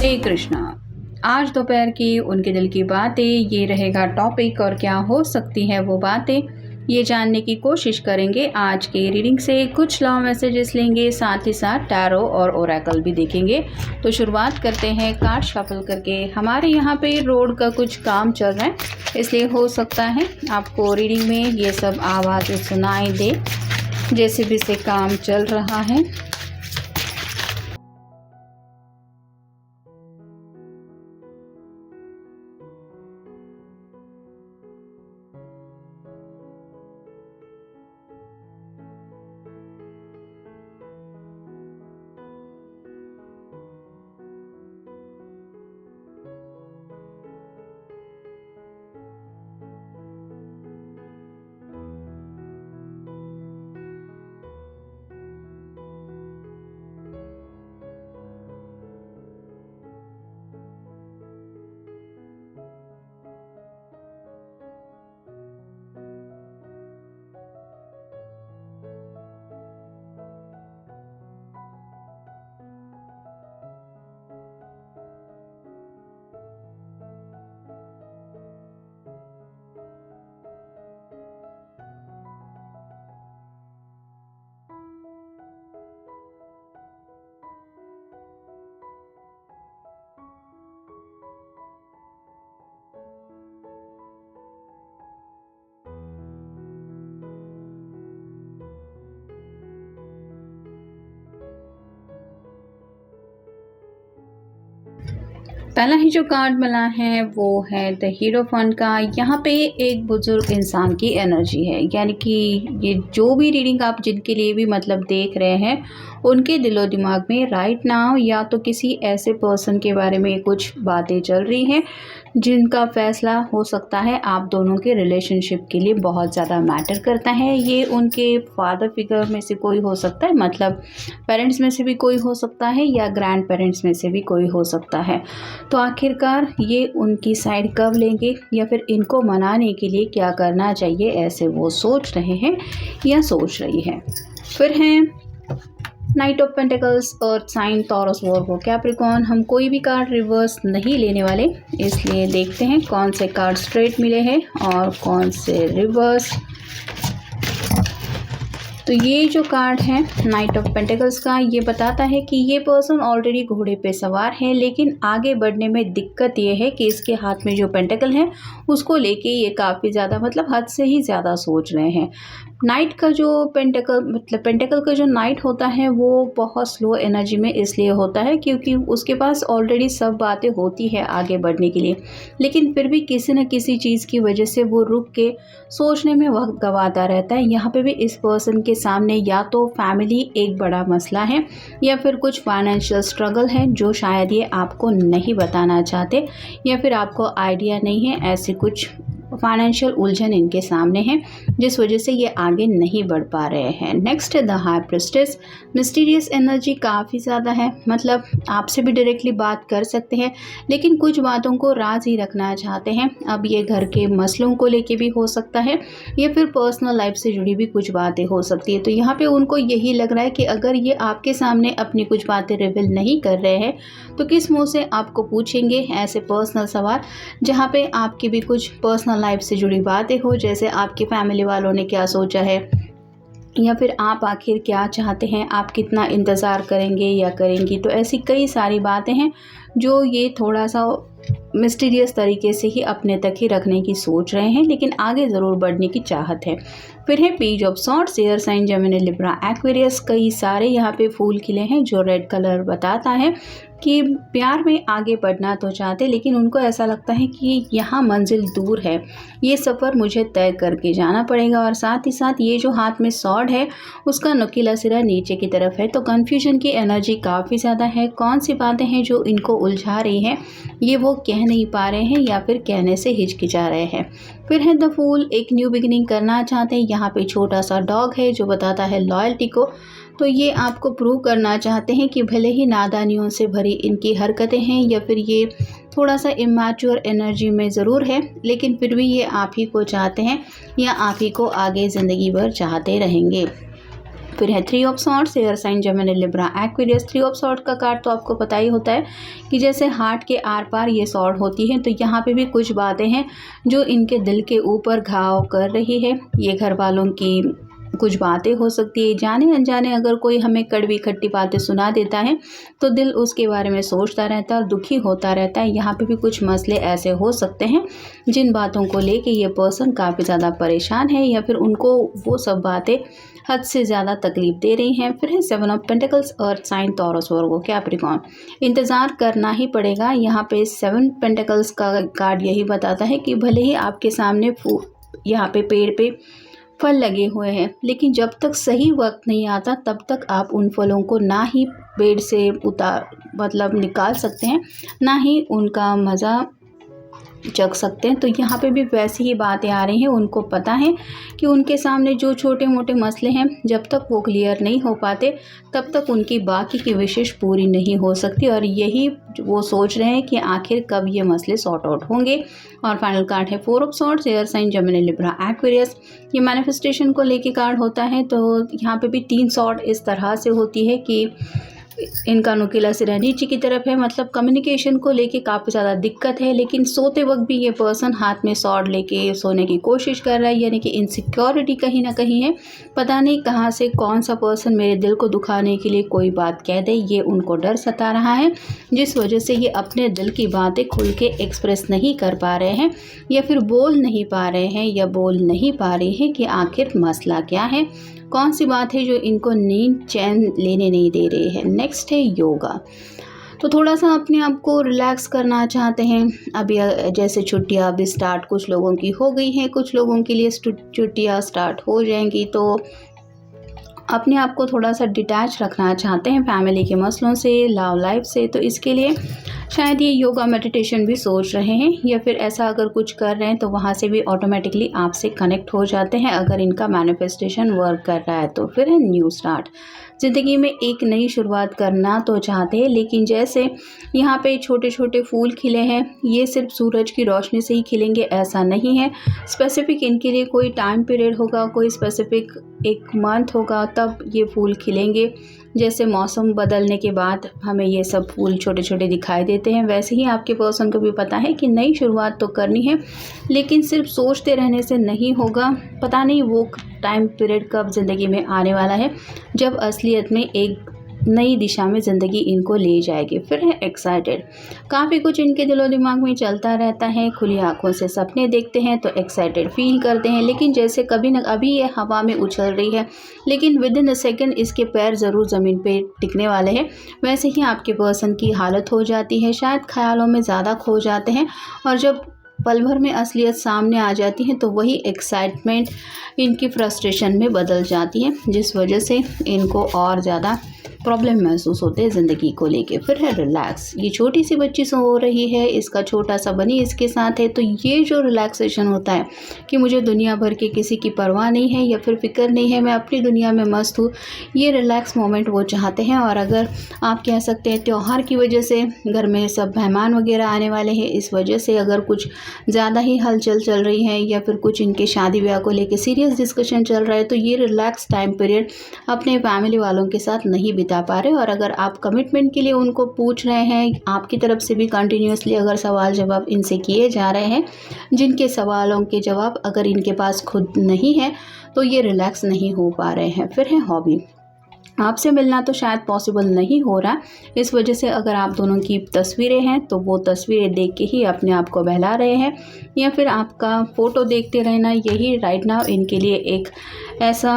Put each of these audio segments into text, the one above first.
हरे कृष्णा। आज दोपहर की उनके दिल की बातें, ये रहेगा टॉपिक। और क्या हो सकती है वो बातें, ये जानने की कोशिश करेंगे। आज के रीडिंग से कुछ लव मैसेजेस लेंगे, साथ ही साथ टैरो और ओरेकल भी देखेंगे। तो शुरुआत करते हैं कार्ड शफल करके। हमारे यहाँ पे रोड का कुछ काम चल रहा है, इसलिए हो सकता है आपको रीडिंग में ये सब आवाज़ सुनाई दे, जैसे भी से काम चल रहा है। पहला ही जो कार्ड मिला है वो है द हीरोफंट का। यहाँ पे एक बुजुर्ग इंसान की एनर्जी है, यानी कि ये जो भी रीडिंग आप जिनके लिए भी मतलब देख रहे हैं, उनके दिलो दिमाग में राइट नाउ या तो किसी ऐसे पर्सन के बारे में कुछ बातें चल रही हैं जिनका फैसला हो सकता है आप दोनों के रिलेशनशिप के लिए बहुत ज़्यादा मैटर करता है। ये उनके फादर फिगर में से कोई हो सकता है, मतलब पेरेंट्स में से भी कोई हो सकता है या ग्रैंड पेरेंट्स में से भी कोई हो सकता है। तो आखिरकार ये उनकी साइड कब लेंगे या फिर इनको मनाने के लिए क्या करना चाहिए, ऐसे वो सोच रहे हैं या सोच रही है। फिर हैं knight of pentacles, earth sign, Taurus, Virgo, Capricorn. हम कोई भी कार्ड रिवर्स नहीं लेने वाले, इसलिए देखते हैं कौन से कार्ड स्ट्रेट मिले हैं और कौन से रिवर्स। तो ये जो कार्ड है नाइट ऑफ पेंटिकल्स का, ये बताता है कि ये पर्सन ऑलरेडी घोड़े पे सवार है, लेकिन आगे बढ़ने में दिक्कत ये है कि इसके हाथ में जो पेंटिकल है उसको लेके ये काफ़ी ज़्यादा मतलब हद से ही ज़्यादा सोच रहे हैं। नाइट का जो पेंटिकल का जो नाइट होता है वो बहुत स्लो एनर्जी में इसलिए होता है क्योंकि उसके पास ऑलरेडी सब बातें होती है आगे बढ़ने के लिए, लेकिन फिर भी किसी न किसी चीज़ की वजह से वो रुक के सोचने में वक्त गंवाता रहता है। यहाँ पे भी इस पर्सन के सामने या तो फैमिली एक बड़ा मसला है या फिर कुछ फाइनेंशियल स्ट्रगल है जो शायद ये आपको नहीं बताना चाहते, या फिर आपको आइडिया नहीं है। ऐसे कुछ फाइनेंशियल उलझन इनके सामने है जिस वजह से ये आगे नहीं बढ़ पा रहे हैं। Next the high priestess, mysterious energy काफ़ी ज़्यादा है, मतलब आपसे भी डायरेक्टली बात कर सकते हैं लेकिन कुछ बातों को राज ही रखना चाहते हैं। अब ये घर के मसलों को लेके भी हो सकता है या फिर पर्सनल लाइफ से जुड़ी भी कुछ बातें हो सकती है। तो यहाँ पे उनको यही लग रहा है कि अगर ये आपके सामने अपनी कुछ बातें रिवील नहीं कर रहे हैं तो किस मुँह से आपको पूछेंगे ऐसे पर्सनल सवाल जहाँ पे आपकी भी कुछ पर्सनल लाइफ से जुड़ी बातें हो, जैसे आपकी फैमिली वालों ने क्या सोचा है या फिर आप आखिर क्या चाहते हैं, आप कितना इंतज़ार करेंगे या करेंगी। तो ऐसी कई सारी बातें हैं जो ये थोड़ा सा मिस्टीरियस तरीके से ही अपने तक ही रखने की सोच रहे हैं, लेकिन आगे ज़रूर बढ़ने की चाहत है। फिर है page of swords, air sign, Gemini, Libra, Aquarius. कई सारे यहाँ पे फूल खिले हैं जो रेड कलर बताता है कि प्यार में आगे बढ़ना तो चाहते, लेकिन उनको ऐसा लगता है कि यहाँ मंजिल दूर है, ये सफ़र मुझे तय करके जाना पड़ेगा। और साथ ही साथ ये जो हाथ में सॉर्ड है उसका नुकीला सिरा नीचे की तरफ है। तो कन्फ्यूजन की एनर्जी काफ़ी ज़्यादा है। कौन सी बातें हैं जो इनको उलझा रही हैं, ये वो कह नहीं पा रहे हैं या फिर कहने से हिचकिचा रहे हैं। फिर है द फूल, एक न्यू बिगिनिंग करना चाहते हैं। यहाँ पे छोटा सा डॉग है जो बताता है लॉयल्टी को। तो ये आपको प्रूव करना चाहते हैं कि भले ही नादानियों से भरी इनकी हरकतें हैं या फिर ये थोड़ा सा इमैच्योर एनर्जी में ज़रूर है, लेकिन फिर भी ये आप ही को चाहते हैं या आप ही को आगे ज़िंदगी भर चाहते रहेंगे। फिर है 3 of swords, air sign Gemini Libra Aquarius. 3 of sword का कार्ड तो आपको पता ही होता है कि जैसे हार्ट के आर पार ये सॉर्ड होती है, तो यहाँ पे भी कुछ बातें हैं जो इनके दिल के ऊपर घाव कर रही है। ये घर वालों की कुछ बातें हो सकती है, जाने अनजाने अगर कोई हमें कड़वी खट्टी बातें सुना देता है तो दिल उसके बारे में सोचता रहता है और दुखी होता रहता है। यहाँ पे भी कुछ मसले ऐसे हो सकते हैं जिन बातों को लेके ये पर्सन काफ़ी ज़्यादा परेशान है या फिर उनको वो सब बातें हद से ज़्यादा तकलीफ दे रही हैं। फिर है 7 of pentacles, earth sign, Taurus, Virgo, Capricorn. इंतज़ार करना ही पड़ेगा। यहाँ पे 7 पेंटिकल्स का कार्ड यही बताता है कि भले ही आपके सामने यहाँ पे पेड़ पे फल लगे हुए हैं, लेकिन जब तक सही वक्त नहीं आता तब तक आप उन फलों को ना ही पेड़ से निकाल सकते हैं, ना ही उनका मज़ा चख सकते हैं। तो यहाँ पे भी वैसी ही बातें आ रही हैं। उनको पता है कि उनके सामने जो छोटे मोटे मसले हैं, जब तक वो क्लियर नहीं हो पाते तब तक उनकी बाकी की विशेष पूरी नहीं हो सकती, और यही वो सोच रहे हैं कि आखिर कब ये मसले सॉर्ट आउट होंगे। और फाइनल कार्ड है 4 of swords, air sign Gemini Libra Aquarius. ये मैनिफेस्टेशन को लेके कार्ड होता है। तो यहाँ पे भी 3 सॉर्ड इस तरह से होती है कि इनका नुकीला सिरा नीचे की तरफ है, मतलब कम्युनिकेशन को लेके काफ़ी ज़्यादा दिक्कत है। लेकिन सोते वक्त भी ये पर्सन हाथ में सॉर्ड लेके सोने की कोशिश कर रहा है, यानी कि इनसिक्योरिटी कहीं ना कहीं है। पता नहीं कहाँ से कौन सा पर्सन मेरे दिल को दुखाने के लिए कोई बात कह दे, ये उनको डर सता रहा है, जिस वजह से ये अपने दिल की बातें खुल के एक्सप्रेस नहीं कर पा रहे हैं या फिर बोल नहीं पा रहे हैं या बोल नहीं पा रहे हैं कि आखिर मसला क्या है, कौन सी बात है जो इनको नींद चैन लेने नहीं दे रही है। नेक्स्ट है योगा। तो थोड़ा सा अपने आप को रिलैक्स करना चाहते हैं। अभी जैसे छुट्टियां अभी स्टार्ट कुछ लोगों की हो गई हैं, कुछ लोगों के लिए छुट्टियां स्टार्ट हो जाएंगी, तो अपने आप को थोड़ा सा डिटैच रखना चाहते हैं फैमिली के मसलों से, लव लाइफ से। तो इसके लिए शायद ये योगा मेडिटेशन भी सोच रहे हैं, या फिर ऐसा अगर कुछ कर रहे हैं तो वहाँ से भी ऑटोमेटिकली आपसे कनेक्ट हो जाते हैं अगर इनका मैनिफेस्टेशन वर्क कर रहा है। तो फिर है न्यू स्टार्ट। ज़िंदगी में एक नई शुरुआत करना तो चाहते हैं, लेकिन जैसे यहाँ पे छोटे छोटे फूल खिले हैं, ये सिर्फ सूरज की रोशनी से ही खिलेंगे ऐसा नहीं है। स्पेसिफिक इनके लिए कोई टाइम पीरियड होगा, कोई स्पेसिफिक एक मंथ होगा, तब ये फूल खिलेंगे। जैसे मौसम बदलने के बाद हमें ये सब फूल छोटे छोटे दिखाई देते हैं, वैसे ही आपके पर्सन को भी पता है कि नई शुरुआत तो करनी है, लेकिन सिर्फ सोचते रहने से नहीं होगा। पता नहीं वो टाइम पीरियड कब ज़िंदगी में आने वाला है जब असलियत में एक नई दिशा में ज़िंदगी इनको ले जाएगी। फिर है एक्साइटेड। काफ़ी कुछ इनके दिलो दिमाग में चलता रहता है, खुली आंखों से सपने देखते हैं तो एक्साइटेड फील करते हैं, लेकिन जैसे कभी न अभी ये हवा में उछल रही है, लेकिन विद इन अ सेकेंड इसके पैर ज़रूर ज़मीन पे टिकने वाले हैं। वैसे ही आपके पर्सन की हालत हो जाती है, शायद ख्यालों में ज़्यादा खो जाते हैं, और जब पल भर में असलियत सामने आ जाती है तो वही एक्साइटमेंट इनकी फ्रस्ट्रेशन में बदल जाती है, जिस वजह से इनको और ज़्यादा प्रॉब्लम महसूस होते हैं ज़िंदगी को लेके। फिर है रिलैक्स। ये छोटी सी बच्ची सो रही है, इसका छोटा सा बनी इसके साथ है, तो ये जो रिलैक्सेशन होता है कि मुझे दुनिया भर के किसी की परवाह नहीं है या फिर फ़िक्र नहीं है, मैं अपनी दुनिया में मस्त हूँ, ये रिलैक्स मोमेंट वो चाहते हैं। और अगर आप कह सकते हैं त्यौहार की वजह से घर में सब मेहमान वगैरह आने वाले हैं, इस वजह से अगर कुछ ज़्यादा ही हलचल चल रही है या फिर कुछ इनके शादी ब्याह को लेकर सीरियस डिस्कशन चल रहा है, तो ये रिलैक्स टाइम पीरियड अपने फैमिली वालों के साथ नहीं बिता पा रहे। और अगर आप कमिटमेंट के लिए उनको पूछ रहे हैं, आपकी तरफ से भी कंटिन्यूसली अगर सवाल जवाब इनसे किए जा रहे हैं, जिनके सवालों के जवाब अगर इनके पास खुद नहीं है, तो ये रिलैक्स नहीं हो पा रहे हैं। फिर है हॉबी। आपसे मिलना तो शायद पॉसिबल नहीं हो रहा, इस वजह से अगर आप दोनों की तस्वीरें हैं तो वो तस्वीरें देख के ही अपने आप को बहला रहे हैं, या फिर आपका फ़ोटो देखते रहना, यही राइट नाउ इनके लिए एक ऐसा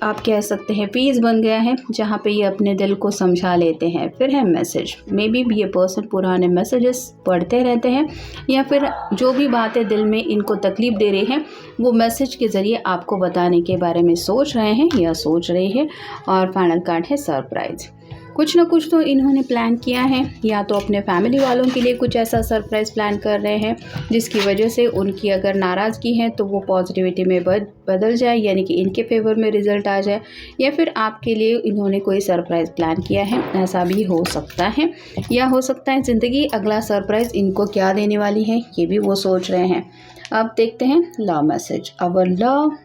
आप कह सकते हैं पीस बन गया है जहाँ पे ये अपने दिल को समझा लेते हैं। फिर है मैसेज। मे बी ये पर्सन पुराने मैसेजेस पढ़ते रहते हैं, या फिर जो भी बातें दिल में इनको तकलीफ़ दे रही हैं वो मैसेज के ज़रिए आपको बताने के बारे में सोच रहे हैं या सोच रही है। और फाइनल कार्ड है सरप्राइज़। कुछ ना कुछ तो इन्होंने प्लान किया है, या तो अपने फैमिली वालों के लिए कुछ ऐसा सरप्राइज़ प्लान कर रहे हैं जिसकी वजह से उनकी अगर नाराज़गी है तो वो पॉजिटिविटी में बदल जाए, यानी कि इनके फेवर में रिज़ल्ट आ जाए, या फिर आपके लिए इन्होंने कोई सरप्राइज़ प्लान किया है, ऐसा भी हो सकता है। या हो सकता है ज़िंदगी अगला सरप्राइज़ इनको क्या देने वाली है ये भी वो सोच रहे हैं। अब देखते हैं love message. Our love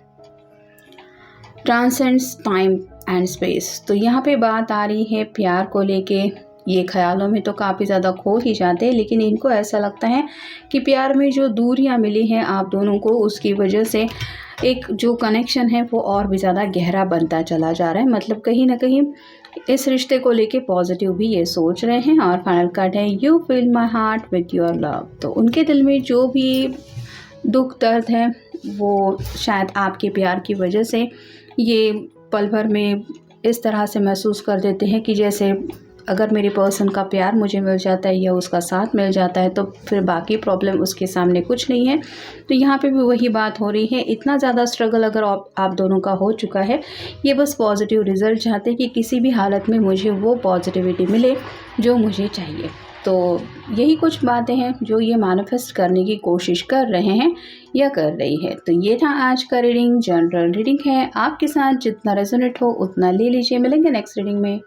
transcends time and space. तो यहाँ पे बात आ रही है प्यार को लेके। ये ख्यालों में तो काफ़ी ज़्यादा खो ही जाते हैं, लेकिन इनको ऐसा लगता है कि प्यार में जो दूरियाँ मिली हैं आप दोनों को, उसकी वजह से एक जो कनेक्शन है वो और भी ज़्यादा गहरा बनता चला जा रहा है। मतलब कहीं ना कहीं इस रिश्ते को लेके पॉजिटिव भी ये सोच रहे हैं। और फाइनल कार्ड है you fill my heart with your love. तो उनके दिल में जो भी दुख दर्द है वो शायद आपके प्यार की वजह से ये पल भर में इस तरह से महसूस कर देते हैं कि जैसे अगर मेरे पर्सन का प्यार मुझे मिल जाता है या उसका साथ मिल जाता है तो फिर बाकी प्रॉब्लम उसके सामने कुछ नहीं है। तो यहाँ पे भी वही बात हो रही है। इतना ज़्यादा स्ट्रगल अगर आप दोनों का हो चुका है, ये बस पॉजिटिव रिजल्ट चाहते हैं कि किसी भी हालत में मुझे वो पॉजिटिविटी मिले जो मुझे चाहिए। तो यही कुछ बातें हैं जो ये मैनिफेस्ट करने की कोशिश कर रहे हैं या कर रही है। तो ये था आज का रीडिंग। जनरल रीडिंग है, आपके साथ जितना रेजोनेट हो उतना ले लीजिए। मिलेंगे नेक्स्ट रीडिंग में।